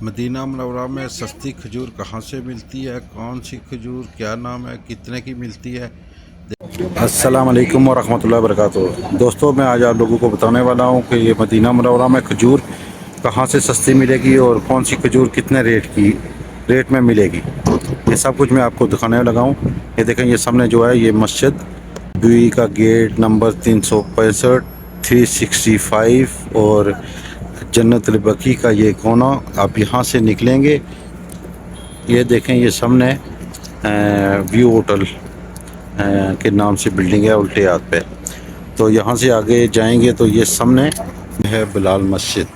Medina Munawwara में सस्ती खजूर कहाँ से मिलती है, कौन सी खजूर, क्या नाम है, कितने की मिलती है। अस्सलाम वालेकुम वरहमतुल्लाहि वबरकातुहू। दोस्तों, मैं आज आप लोगों को बताने वाला हूँ कि ये मदीना मुनव्वरा में खजूर कहाँ से सस्ती मिलेगी और कौन सी खजूर कितने रेट में मिलेगी। ये सब कुछ मैं आपको दिखाने लगा हूँ। ये देखें, ये सामने जो है ये मस्जिद बी का गेट नंबर 365 365 और जन्नत बकी का ये कोना। आप यहाँ से निकलेंगे, ये देखें, ये सामने व्यू होटल के नाम से बिल्डिंग है उल्टे हाथ पे। तो यहाँ से आगे जाएंगे तो ये सामने है बिलाल मस्जिद।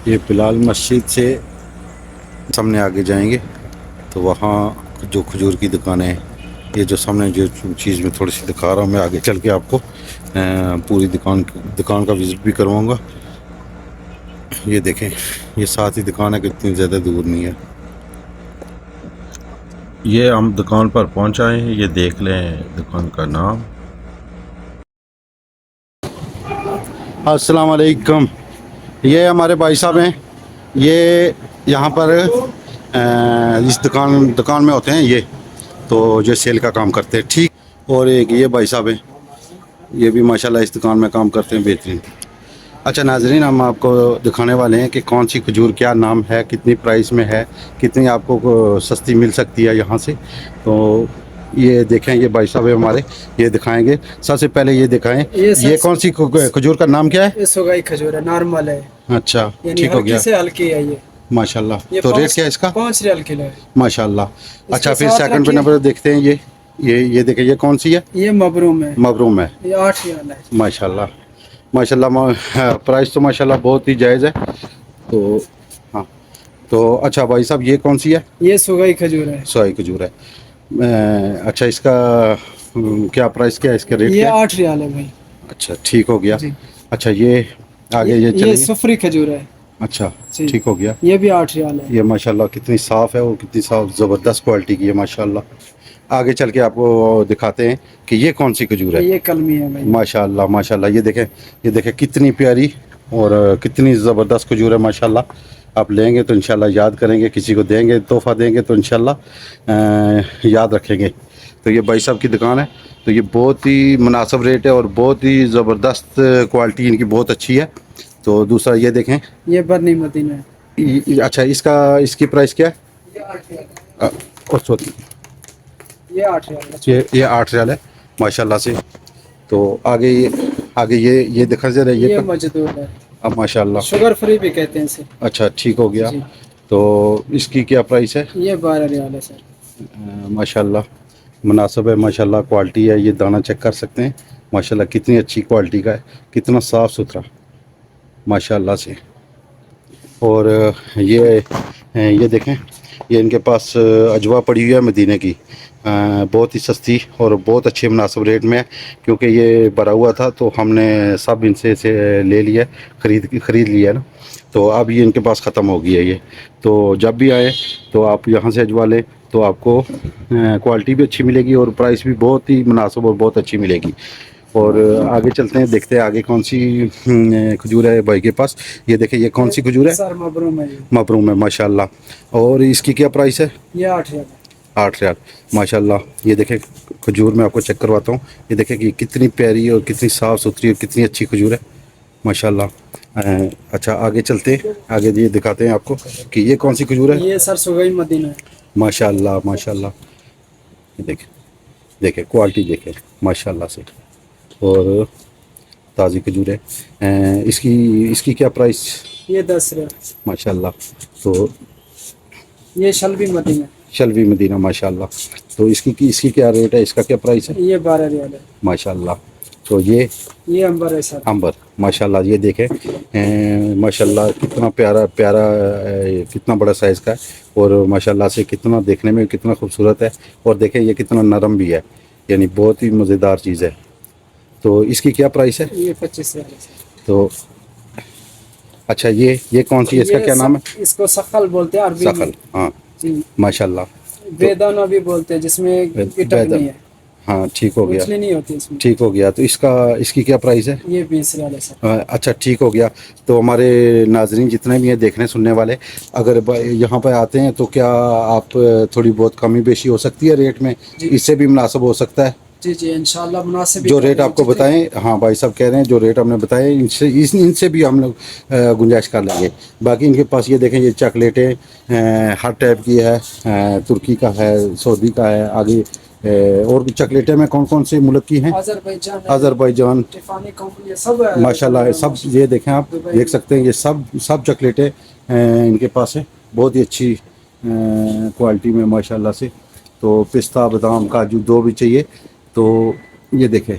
ये बिलाल मस्जिद से सामने आगे जाएंगे तो वहाँ जो खजूर की दुकानें हैं, ये जो सामने जो चीज़ मैं थोड़ी सी दिखा रहा हूँ, मैं आगे चल के आपको पूरी दुकान का विज़िट भी करवाऊँगा। ये देखें, ये साथ ही दुकान है, कितनी ज़्यादा दूर नहीं है। ये हम दुकान पर पहुंच आए हैं, ये देख लें दुकान का नाम। अस्सलाम वालेकुम। ये हमारे भाई साहब हैं, ये यहाँ पर इस दुकान में होते हैं, ये तो जो सेल का काम करते हैं, ठीक। और एक ये भाई साहब हैं, ये भी माशाल्लाह इस दुकान में काम करते हैं, बेहतरीन। अच्छा नाजरीन, हम आपको दिखाने वाले हैं कि कौन सी खजूर क्या नाम है, कितनी प्राइस में है, कितनी आपको सस्ती मिल सकती है यहाँ से। तो ये देखें, ये भाई साहब है हमारे, ये दिखाएंगे। सबसे पहले ये दिखाएं, ये कौन सी खजूर का नाम क्या है? ये सोगाई खजूर है, नॉर्मल है। अच्छा, ठीक हो गया। से हल्की है ये माशाल्लाह। तो रेट क्या है इसका? 5 रियाल किलो है माशाल्लाह। अच्छा, फिर सेकंड पे नंबर देखते हैं, ये देखें, ये कौन सी है? ये मबरूम है। मबरूम है, ये 8 रियाल है। माशाल्लाह माशाल्लाह। प्राइस तो माशाल्लाह बहुत ही जायज़ है। तो हाँ, तो अच्छा भाई साहब, ये कौन सी है? ये सोगाई खजूर है। सोगाई खजूर है। अच्छा, इसका क्या प्राइस, क्या है इसका रेट? ये 8 रियाल है भाई। अच्छा, ठीक हो गया। जी। अच्छा, ये आगे ये सुफरी खजूर है। अच्छा, ठीक हो गया। ये भी 8 रियाल है। ये माशाल्लाह कितनी साफ़ है और कितनी साफ़ ज़बरदस्त क्वालिटी की है माशाल्लाह। आगे चल के आपको दिखाते हैं कि ये कौन सी खजूर है। ये कलमी है भाई। माशाल्लाह माशाल्लाह। ये देखें कितनी प्यारी और कितनी ज़बरदस्त खजूर है माशाल्लाह। आप लेंगे तो इंशाल्लाह याद करेंगे, किसी को देंगे, तोहफ़ा देंगे तो इंशाल्लाह याद रखेंगे। तो ये भाई साहब की दुकान है, तो ये बहुत ही मुनासिब रेट है और बहुत ही ज़बरदस्त क्वालिटी इनकी बहुत अच्छी है। तो दूसरा ये देखें, ये बरनी मदीना है। अच्छा, इसकी प्राइस क्या है? ये 8 रियाल है। ये 8 रियाल है। ये 8 रियाल है माशाल्लाह से। तो आगे ये दिखा जरा, ये मजदूर है। अब माशाल्लाह शुगर फ्री भी कहते हैं इसे। अच्छा, ठीक हो गया। तो इसकी क्या प्राइस है? ये 12 रियाल है सर। माशाल्लाह मुनासिब है माशाल्लाह, क्वालिटी है। ये दाना चेक कर सकते हैं माशाल्लाह, कितनी अच्छी क्वालिटी का है, कितना साफ़ सुथरा माशाल्लाह से। और ये देखें, ये इनके पास अजवा पड़ी हुई है मदीने की, बहुत ही सस्ती और बहुत अच्छे मुनासिब रेट में है। क्योंकि ये भरा हुआ था तो हमने सब इनसे ले लिया, ख़रीद लिया ना। तो अब ये इनके पास ख़त्म हो गई है ये। तो जब भी आए तो आप यहाँ से अजवा लें तो आपको क्वालिटी भी अच्छी मिलेगी और प्राइस भी बहुत ही मुनासिब और बहुत अच्छी मिलेगी। और आगे चलते हैं, देखते हैं आगे कौन सी खजूर है भाई के पास। ये देखें, ये कौन सी खजूर है? सर मबरूम है। मबरूम है माशाल्लाह। और इसकी क्या प्राइस है? ये 8 रियाल। 8 रियाल माशाल्लाह। ये देखें खजूर, मैं आपको चेक करवाता हूँ। ये देखें कि कितनी प्यारी और कितनी साफ़ सुथरी और कितनी अच्छी खजूर है माशाल्लाह। अच्छा, आगे चलते हैं, आगे ये दिखाते हैं आपको कि ये कौन सी खजूर है। ये सर सोगाई मदीना है। माशाल्लाह माशाल्लाह। देखें क्वालिटी देखें माशाल्लाह से, और ताज़ी खजूर है। इसकी क्या प्राइस? ये 10 रियाल माशाल्लाह। तो ये शलबी मदीना। शलवी मदीना माशाल्लाह। तो इसकी क्या रेट है, इसका क्या प्राइस है? ये 12 रियाल है माशाल्लाह। तो ये अंबर है सर। अंबर माशाल्लाह। ये देखें माशाल्लाह कितना प्यारा कितना बड़ा साइज़ का है और माशाल्लाह से कितना देखने में कितना खूबसूरत है। और देखें ये कितना नरम भी है, यानी बहुत ही मज़ेदार चीज़ है। तो इसकी क्या प्राइस है? ये 25 रियाल है। तो अच्छा, ये कौन सी है, इसका क्या नाम है? इसको सखल बोलते हैं अरबी में। सखल, हाँ जी माशाल्लाह। बेदाना भी बोलते हैं, जिसमें विटामिन है। हाँ ठीक हो गया, उछली नहीं होती इसमें। ठीक हो गया। तो इसकी क्या प्राइस है? ये 20 रियाल है सर। अच्छा ठीक हो गया। तो हमारे नाजरीन जितने भी हैं देखने सुनने वाले, अगर यहाँ पर आते हैं तो क्या आप थोड़ी बहुत कमी बेशी हो सकती है रेट में? इससे भी मुनासिब हो सकता है? जी जी इंशाल्लाह मुनासिब जो रेट आपको बताएं, हाँ भाई साहब कह रहे हैं जो रेट हमने बताए इनसे भी हम लोग गुंजाइश कर लेंगे। बाकी इनके पास ये देखें, ये चॉकलेटें हर टाइप की है, तुर्की का है, सऊदी का है, आगे और भी चॉकलेटें में कौन कौन से मुल्क की हैं? अज़रबैजान, टिफानी कंपनी सब माशाल्लाह सब। ये देखें, आप देख सकते हैं ये सब चॉकलेटें इनके पास है, बहुत ही अच्छी क्वालिटी में माशाल्लाह से। तो पिस्ता, बादाम, काजू जो भी चाहिए तो ये देखें।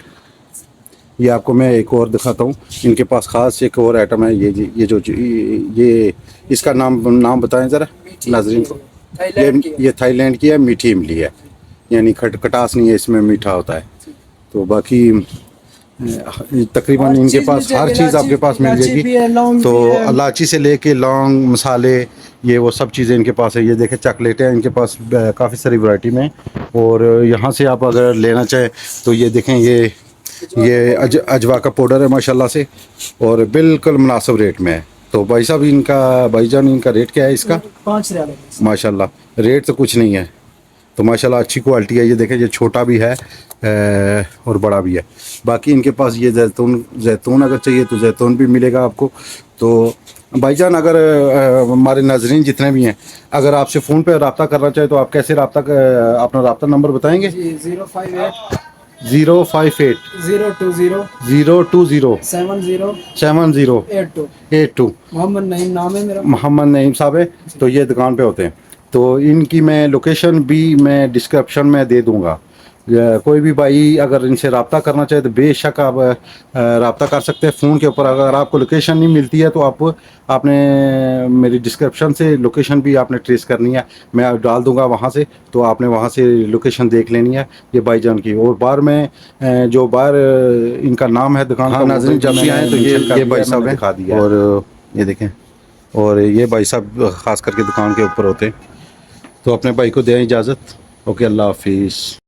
ये आपको मैं एक और दिखाता हूँ, इनके पास ख़ास एक और आइटम है। ये इसका नाम बताएं ज़रा नाजरीन को। ये थाईलैंड की है, मीठी इमली है, यानी खटास नहीं है इसमें, मीठा होता है। तो बाकी तकरीबन इनके पास हर चीज़ आपके पास मिल जाएगी। तो इलायची से लेके लौंग, मसाले, ये वो सब चीज़ें इनके पास है। ये देखें चॉकलेटें इनके पास काफ़ी सारी वैरायटी में। और यहाँ से आप अगर लेना चाहें तो ये देखें, ये अजवा का पाउडर है माशाल्लाह से, और बिल्कुल मुनासिब रेट में है। तो भाई साहब भाईजान इनका रेट क्या है इसका? 5 रियाल माशाल्लाह, रेट तो कुछ नहीं है। तो माशाल्लाह अच्छी क्वालिटी है। ये देखें, ये छोटा भी है और बड़ा भी है। बाकी इनके पास ये जैतून अगर चाहिए तो जैतून भी मिलेगा आपको। तो भाईजान अगर हमारे नाजरीन जितने भी हैं, अगर आपसे फ़ोन पे रब्ता करना चाहे तो आप कैसे अपना रब्ता नंबर बताएंगे? 058 020 7082 मोहम्मद नईम नाम है मेरा। मोहम्मद नईम साहब है। तो ये दुकान पे होते हैं। तो इनकी मैं लोकेशन भी मैं डिस्क्रिप्शन में दे दूंगा। कोई भी भाई अगर इनसे रब्ता करना चाहे तो बेशक आप रब्ता कर सकते हैं फ़ोन के ऊपर। अगर आपको लोकेशन नहीं मिलती है तो आपने मेरी डिस्क्रिप्शन से लोकेशन भी आपने ट्रेस करनी है, मैं डाल दूंगा वहाँ से। तो आपने वहाँ से लोकेशन देख लेनी है ये भाईजान की। और बाहर में जो बाहर इनका नाम है दुकान का, नाज़रीन जब भी आए तो ये भाई साहब हैं दिखा दिया। और ये देखें, और ये भाई साहब ख़ास करके दुकान के ऊपर होते हैं। तो अपने भाई को दें इजाज़त। ओके, अल्लाह हाफिज़।